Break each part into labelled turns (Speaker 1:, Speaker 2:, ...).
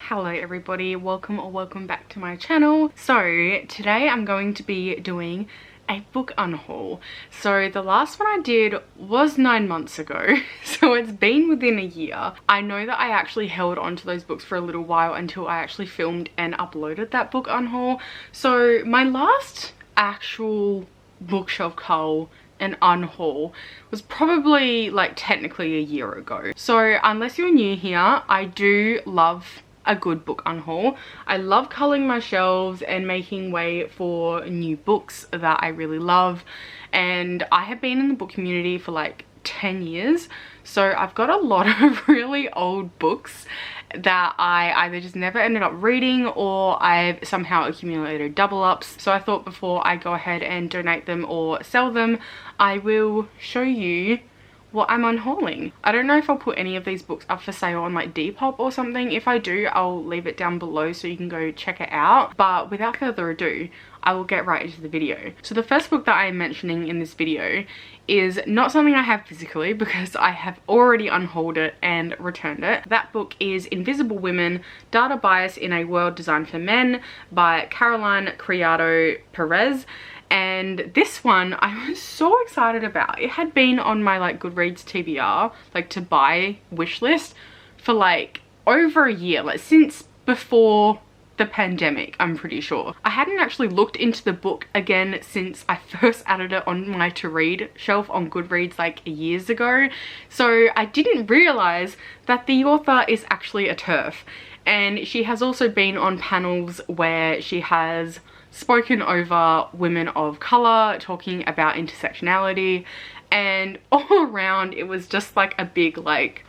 Speaker 1: Hello everybody, welcome back to my channel. So today I'm going to be doing a book unhaul. So the last one I did was 9 months ago, so it's been within a year. I know that I actually held on to those books for a little while until I actually filmed and uploaded that book unhaul. So my last actual bookshelf cull and unhaul was probably like technically a year ago. So unless you're new here, I do love a good book unhaul. I love culling my shelves and making way for new books that I really love, and I have been in the book community for like 10 years, so I've got a lot of really old books that I either just never ended up reading or I've somehow accumulated double ups. So I thought before I go ahead and donate them or sell them, I will show you what I'm unhauling. I don't know if I'll put any of these books up for sale on like Depop or something. If I do, I'll leave it down below so you can go check it out. But without further ado, I will get right into the video. So the first book that I'm mentioning in this video is not something I have physically because I have already unhauled it and returned it. That book is Invisible Women: Data Bias in a World Designed for Men by Caroline Criado Perez. And this one I was so excited about. It had been on my like Goodreads TBR, like to buy wish list, for like over a year, like since before the pandemic, I'm pretty sure. I hadn't actually looked into the book again since I first added it on my to read shelf on Goodreads like years ago. So I didn't realize that the author is actually a TERF, and she has also been on panels where she has spoken over women of color, talking about intersectionality, and all around it was just like a big like,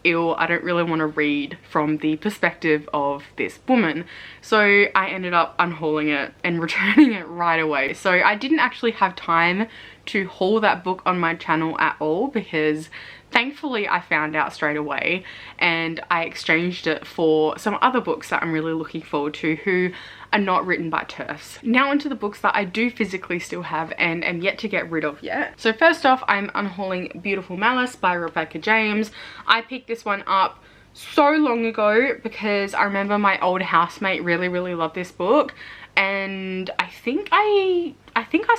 Speaker 1: ew, I don't really want to read from the perspective of this woman. So I ended up unhauling it and returning it right away. So I didn't actually have time to haul that book on my channel at all because thankfully I found out straight away and I exchanged it for some other books that I'm really looking forward to who are not written by TERFs. Now into the books that I do physically still have and am yet to get rid of yet. So first off, I'm unhauling Beautiful Malice by Rebecca James. I picked this one up so long ago because I remember my old housemate really loved this book, and I think I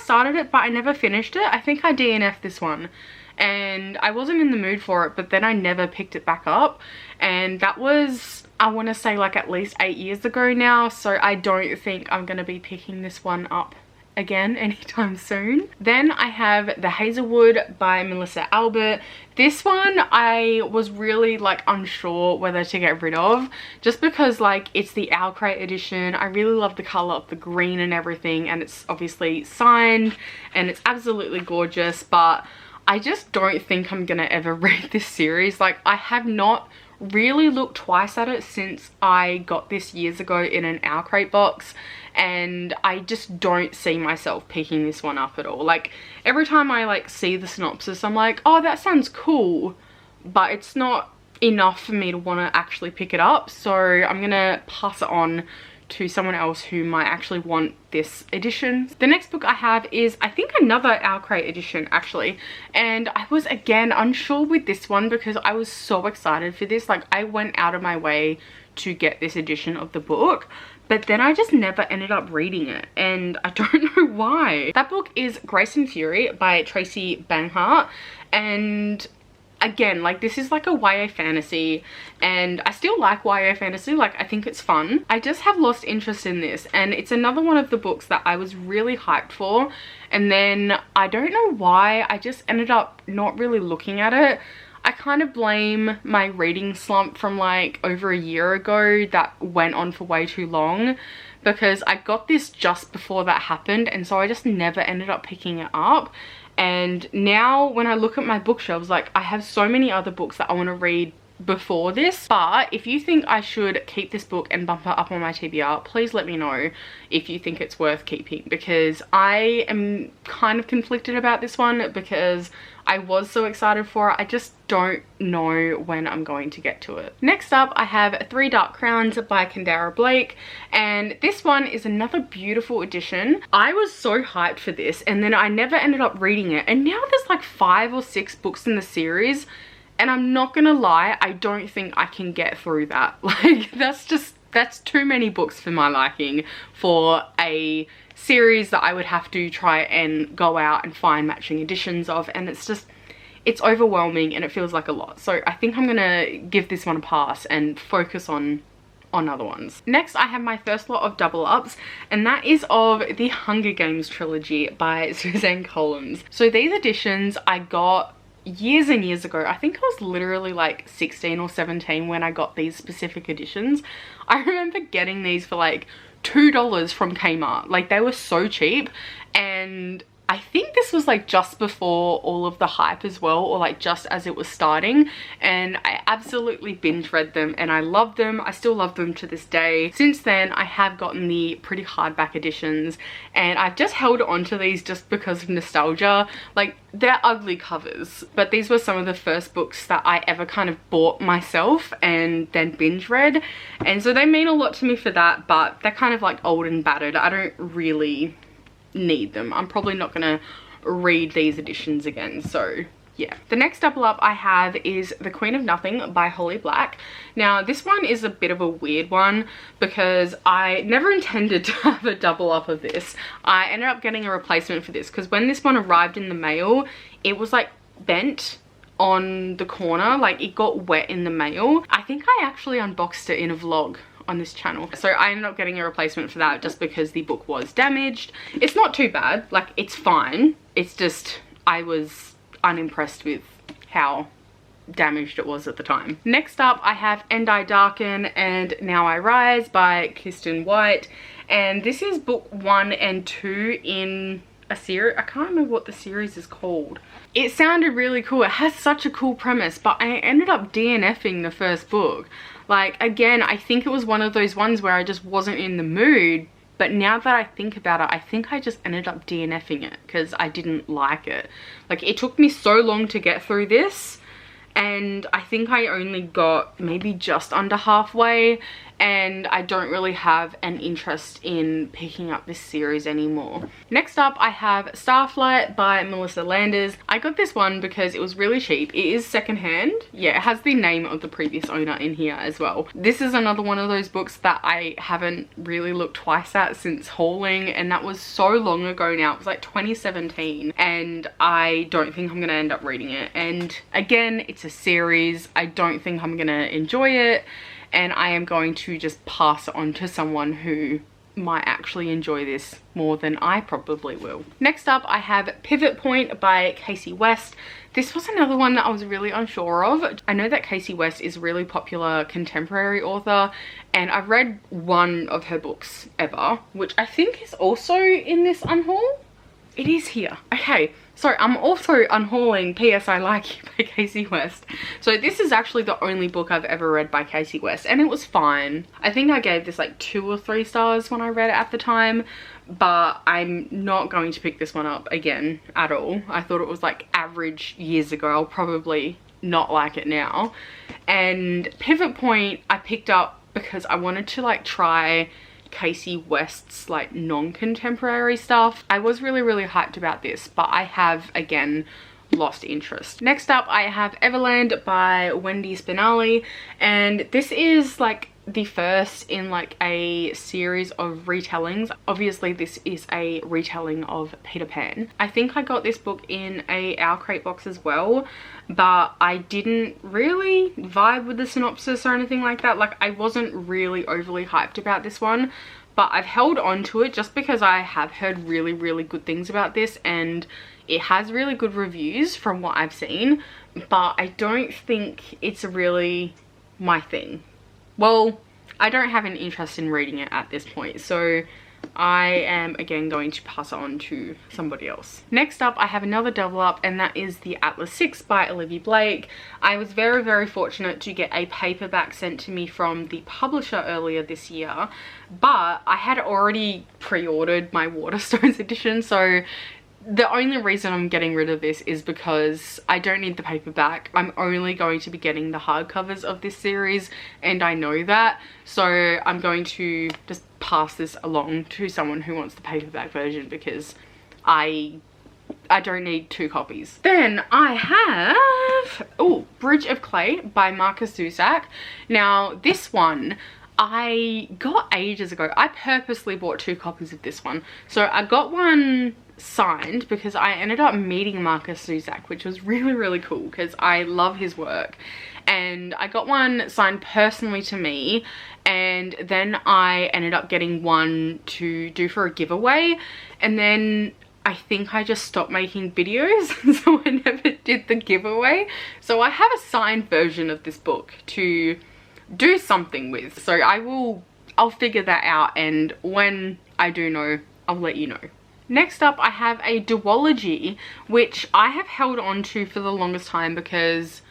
Speaker 1: started it but I never finished it. I think I DNF'd this one and I wasn't in the mood for it, but then I never picked it back up, and that was, I want to say, like at least 8 years ago now, so I don't think I'm going to be picking this one up again anytime soon. Then I have The Hazelwood by Melissa Albert. This one I was really like unsure whether to get rid of just because like it's the Owl Crate edition. I really love the color of the green and everything, and it's obviously signed and it's absolutely gorgeous, but I just don't think I'm gonna ever read this series. Like I have not really looked twice at it since I got this years ago in an Owl Crate box, and I just don't see myself picking this one up at all. Like every time I like see the synopsis, I'm like, oh, that sounds cool, but it's not enough for me to want to actually pick it up, so I'm gonna pass it on to someone else who might actually want this edition. The next book I have is I think another Owl Crate edition actually, and I was again unsure with this one because I was so excited for this. Like I went out of my way to get this edition of the book, but then I just never ended up reading it and I don't know why. That book is Grayson Fury by Tracy Banhart, and again, like this is like a YA fantasy, and I still like YA fantasy, like I think it's fun. I just have lost interest in this, and it's another one of the books that I was really hyped for, and then I don't know why I just ended up not really looking at it. I kind of blame my reading slump from like over a year ago that went on for way too long, because I got this just before that happened, and so I just never ended up picking it up. And now when I look at my bookshelves, like I have so many other books that I want to read before this. But if you think I should keep this book and bump it up on my TBR, please let me know if you think it's worth keeping, because I am kind of conflicted about this one because I was so excited for it. I just don't know when I'm going to get to it. Next up, I have Three Dark Crowns by Kendara Blake, and this one is another beautiful edition. I was so hyped for this, and then I never ended up reading it, and now there's like 5 or 6 books in the series, And I'm not gonna lie, I don't think I can get through that. Like, that's too many books for my liking for a series that I would have to try and go out and find matching editions of, and it's overwhelming and it feels like a lot. So I think I'm gonna give this one a pass and focus on other ones. Next, I have my first lot of double ups, and that is of the Hunger Games trilogy by Suzanne Collins. So these editions I got years and years ago. I think I was literally like 16 or 17 when I got these specific editions. I remember getting these for like $2 from Kmart. Like, they were so cheap, and I think this was like just before all of the hype as well, or like just as it was starting, and I absolutely binge read them and I loved them. I still love them to this day. Since then, I have gotten the pretty hardback editions, and I've just held on to these just because of nostalgia. Like, they're ugly covers, but these were some of the first books that I ever kind of bought myself and then binge read, and so they mean a lot to me for that, but they're kind of like old and battered. I don't really need them. I'm probably not gonna read these editions again, so yeah. The next double up I have is The Queen of Nothing by Holly Black. Now, this one is a bit of a weird one because I never intended to have a double up of this. I ended up getting a replacement for this because when this one arrived in the mail, it was like bent on the corner, like it got wet in the mail. I think I actually unboxed it in a vlog on this channel, so I ended up getting a replacement for that just because the book was damaged. It's not too bad, like it's fine, it's just I was unimpressed with how damaged it was at the time. Next up, I have And I Darken and Now I Rise by Kirsten White, and this is book 1 and 2 in a series. I can't remember what the series is called. It sounded really cool. It has such a cool premise, but I ended up DNFing the first book. Like, again, I think it was one of those ones where I just wasn't in the mood, but now that I think about it, I think I just ended up DNFing it because I didn't like it. Like, it took me so long to get through this, and I think I only got maybe just under halfway, and I don't really have an interest in picking up this series anymore. Next up, I have Starflight by Melissa Landers. I got this one because it was really cheap. It is secondhand. Yeah, it has the name of the previous owner in here as well. This is another one of those books that I haven't really looked twice at since hauling, and that was so long ago now. It was like 2017, and I don't think I'm gonna end up reading it. And again, it's a series. I don't think I'm gonna enjoy it, and I am going to just pass it on to someone who might actually enjoy this more than I probably will. Next up, I have Pivot Point by Casey West. This was another one that I was really unsure of. I know that Casey West is a really popular contemporary author, and I've read one of her books ever, which I think is also in this unhaul. It is here. Okay. So I'm also unhauling P.S. I Like You by Casey West. So this is actually the only book I've ever read by Casey West, and it was fine. I think I gave this like 2 or 3 stars when I read it at the time, but I'm not going to pick this one up again at all. I thought it was like average years ago. I'll probably not like it now. And Pivot Point I picked up because I wanted to like try Casey West's like non-contemporary stuff. I was really hyped about this, but I have again lost interest. Next up, I have Neverland by Wendy Spinelli, and this is like the first in like a series of retellings. Obviously this is a retelling of Peter Pan. I think I got this book in a Our Crate box as well, but I didn't really vibe with the synopsis or anything like that. Like, I wasn't really overly hyped about this one, but I've held on to it just because I have heard really good things about this, and it has really good reviews from what I've seen, but I don't think it's really my thing. Well, I don't have an interest in reading it at this point, so I am again going to pass it on to somebody else. Next up, I have another double up, and that is The Atlas 6 by Olivia Blake. I was very fortunate to get a paperback sent to me from the publisher earlier this year, but I had already pre-ordered my Waterstones edition, so the only reason I'm getting rid of this is because I don't need the paperback. I'm only going to be getting the hardcovers of this series, and I know that, so I'm going to just pass this along to someone who wants the paperback version because I I don't need 2 copies. Then I have, oh, Bridge of Clay by Marcus Zusak. Now this one I got ages ago. I purposely bought 2 copies of this one. So I got one signed because I ended up meeting Marcus Zusak, which was really, really cool because I love his work. And I got one signed personally to me, and then I ended up getting one to do for a giveaway, and then I think I just stopped making videos, so I never did the giveaway. So I have a signed version of this book to do something with, so I'll figure that out, and when I do know, I'll let you know. Next up, I have a duology, which I have held on to for the longest time because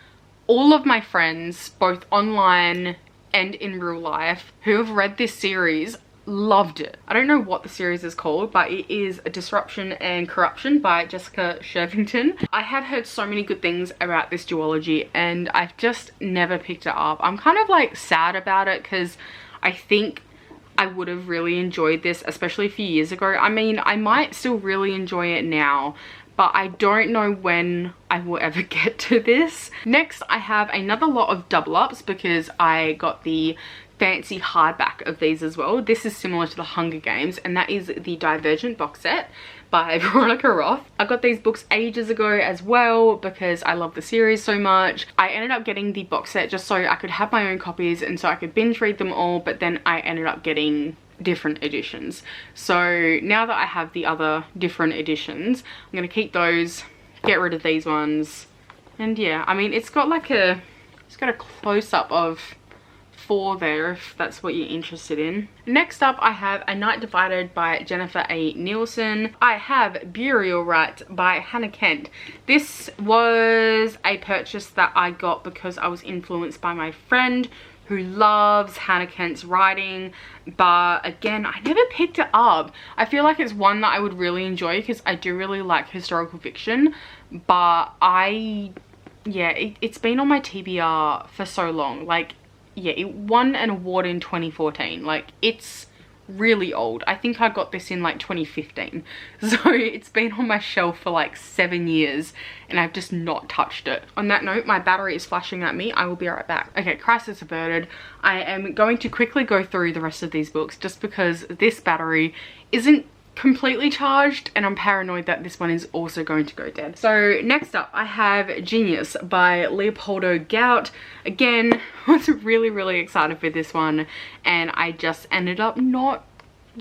Speaker 1: all of my friends, both online and in real life, who have read this series loved it. I don't know what the series is called, but it is Disruption and Corruption by Jessica Shervington. I have heard so many good things about this duology and I've just never picked it up. I'm kind of like sad about it because I think I would have really enjoyed this, especially a few years ago. I mean, I might still really enjoy it now, but I don't know when I will ever get to this. Next, I have another lot of double ups because I got the fancy hardback of these as well. This is similar to the Hunger Games, and that is the Divergent box set by Veronica Roth. I got these books ages ago as well because I love the series so much. I ended up getting the box set just so I could have my own copies and so I could binge read them all, but then I ended up getting different editions. So now that I have the other different editions, I'm gonna keep those, get rid of these ones, and yeah, I mean, it's got a close-up of 4 there if that's what you're interested in. Next up, I have A Night Divided by Jennifer A. Nielsen. I have Burial Right by Hannah Kent. This was a purchase that I got because I was influenced by my friend who loves Hannah Kent's writing, but again, I never picked it up. I feel like it's one that I would really enjoy because I do really like historical fiction, but it's been on my TBR for so long. Like, yeah, it won an award in 2014. Like, it's really old. I think I got this in like 2015. So it's been on my shelf for like 7 years and I've just not touched it. On that note, my battery is flashing at me. I will be right back. Okay, crisis averted. I am going to quickly go through the rest of these books just because this battery isn't completely charged and I'm paranoid that this one is also going to go dead. So next up, I have Genius by Leopoldo Gout. Again, I was really, really excited for this one and I just ended up not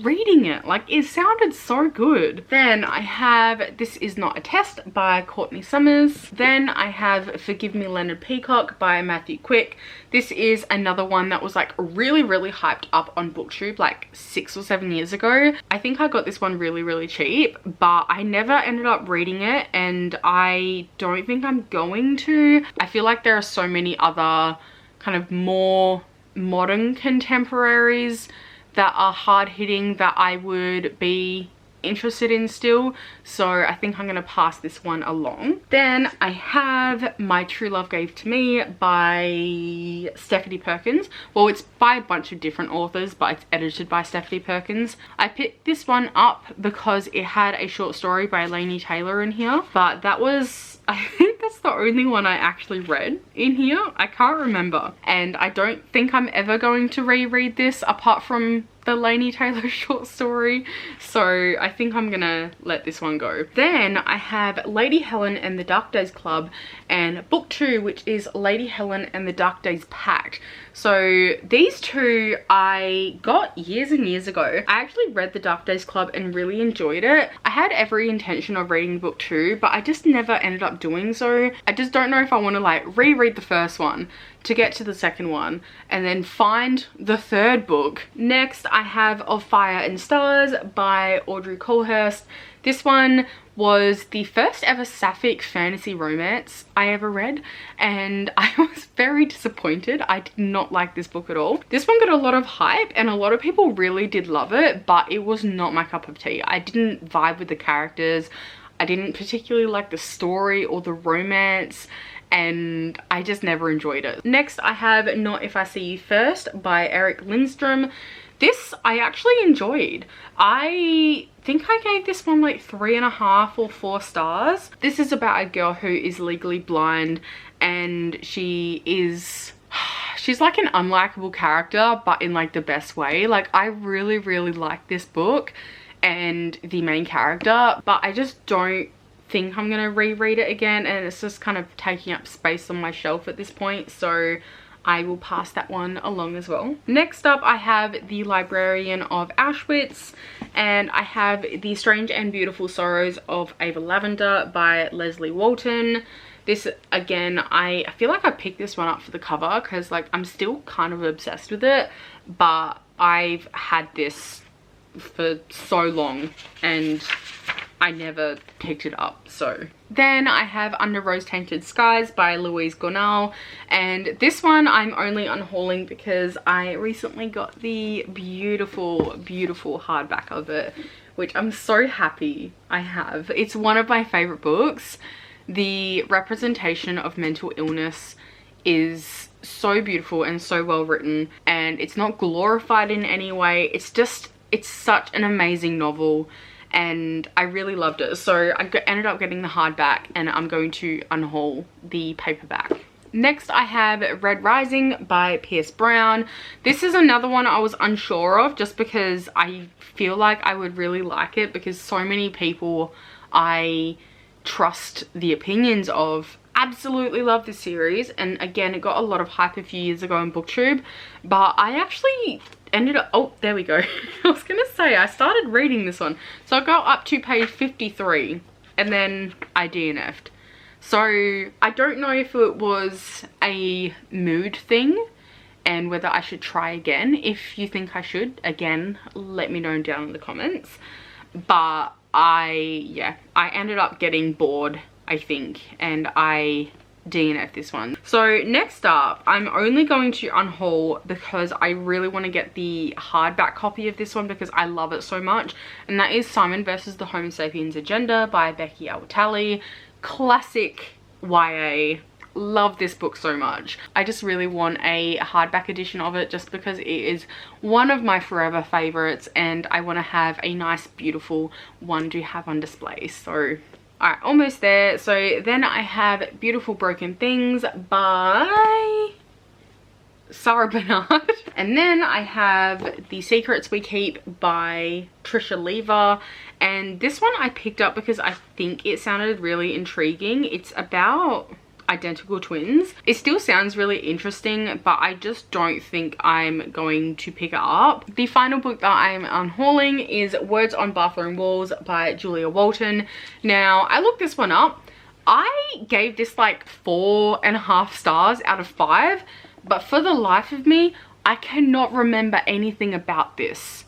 Speaker 1: reading it. Like, it sounded so good. Then I have This Is Not a Test by Courtney Summers. Then I have Forgive Me Leonard Peacock by Matthew Quick. This is another one that was like really, really hyped up on BookTube like 6 or 7 years ago. I think I got this one really, really cheap, but I never ended up reading it and I don't think I'm going to. I feel like there are so many other kind of more modern contemporaries that are hard-hitting that I would be interested in still, so I think I'm gonna pass this one along. Then I have My True Love Gave to Me by Stephanie Perkins. Well, it's by a bunch of different authors, but it's edited by Stephanie Perkins. I picked this one up because it had a short story by Laini Taylor in here, but that was, I think that's the only one I actually read in here. I can't remember, and I don't think I'm ever going to reread this apart from the Laini Taylor short story, so I think I'm gonna let this one go. Then I have Lady Helen and the Dark Days Club and book 2, which is Lady Helen and the Dark Days Pact. So these two I got years and years ago. I actually read the Dark Days Club and really enjoyed it. I had every intention of reading book 2, but I just never ended up doing so. I just don't know if I want to like reread the first one to get to the second one and then find the third book. Next I have Of Fire and Stars by Audrey Colhurst. This one was the first ever sapphic fantasy romance I ever read and I was very disappointed. I did not like this book at all. This one got a lot of hype and a lot of people really did love it, but it was not my cup of tea. I didn't vibe with the characters. I didn't particularly like the story or the romance, and I just never enjoyed it. Next I have Not If I See You First by Eric Lindstrom. This I actually enjoyed. I think I gave this one like 3.5 or 4 stars. This is about a girl who is legally blind, and she's like an unlikable character, but in like the best way. Like I really like this book and the main character, but I just don't think I'm gonna reread it again, and it's just kind of taking up space on my shelf at this point, so I will pass that one along as well. Next up I have The Librarian of Auschwitz, and I have The Strange and Beautiful Sorrows of Ava Lavender by Leslie Walton. This, again, I feel like I picked this one up for the cover because like I'm still kind of obsessed with it, but I've had this for so long and I never picked it up. So then I have Under Rose Tainted Skies by Louise Gornal, and this one I'm only unhauling because I recently got the beautiful hardback of it, which I'm so happy I have. It's one of my favorite books. The representation of mental illness is so beautiful and so well written, and it's not glorified in any way. It's such an amazing novel, and I really loved it. So I ended up getting the hardback, and I'm going to unhaul the paperback. Next I have Red Rising by Pierce Brown. This is another one I was unsure of, just because I feel like I would really like it, because so many people I trust the opinions of absolutely love this series. And again, it got a lot of hype a few years ago on BookTube, but I actually ended up, oh there we go. I was gonna say I started reading this one, so I got up to page 53 and then I DNF'd. So I don't know if it was a mood thing and whether I should try again. If you think I should, again, let me know down in the comments. But I ended up getting bored, I think, and I DNF this one. So next up, I'm only going to unhaul because I really want to get the hardback copy of this one because I love it so much, and that is Simon versus the Homo Sapiens Agenda by Becky Albatali. Classic YA. Love this book so much. I just really want a hardback edition of it just because it is one of my forever favorites, and I want to have a nice beautiful one to have on display. So alright, almost there. So then I have Beautiful Broken Things by Sarah Bernard. And then I have The Secrets We Keep by Trisha Lever. And this one I picked up because I think it sounded really intriguing. It's about identical twins. It still sounds really interesting, but I just don't think I'm going to pick it up. The final book that I'm unhauling is Words on Bathroom Walls by Julia Walton. Now, I looked this one up. I gave this like 4.5 stars out of 5, but for the life of me, I cannot remember anything about this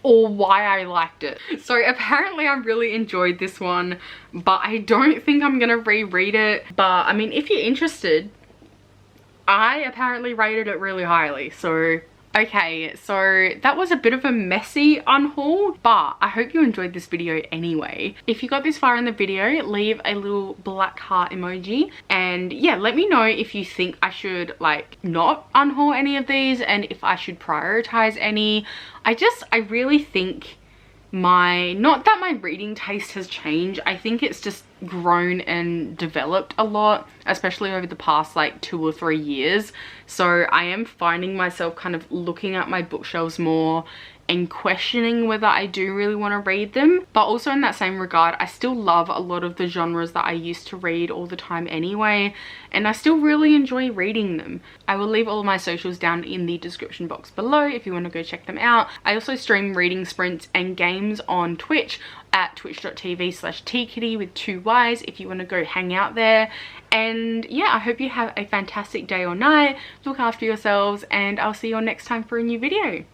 Speaker 1: or why I liked it. So apparently I really enjoyed this one, but I don't think I'm gonna reread it. But I mean, if you're interested, I apparently rated it really highly. So okay, so that was a bit of a messy unhaul, but I hope you enjoyed this video anyway. If you got this far in the video, leave a little black heart emoji, and yeah, let me know if you think I should like not unhaul any of these and if I should prioritize any. I really think not that my reading taste has changed, I think it's just grown and developed a lot, especially over the past like 2 or 3 years. So I am finding myself kind of looking at my bookshelves more and questioning whether I do really want to read them. But also in that same regard, I still love a lot of the genres that I used to read all the time anyway, and I still really enjoy reading them. I will leave all of my socials down in the description box below if you want to go check them out. I also stream reading sprints and games on Twitch at twitch.tv/tkitty with 2 Y's if you want to go hang out there. And yeah, I hope you have a fantastic day or night. Look after yourselves, and I'll see you all next time for a new video.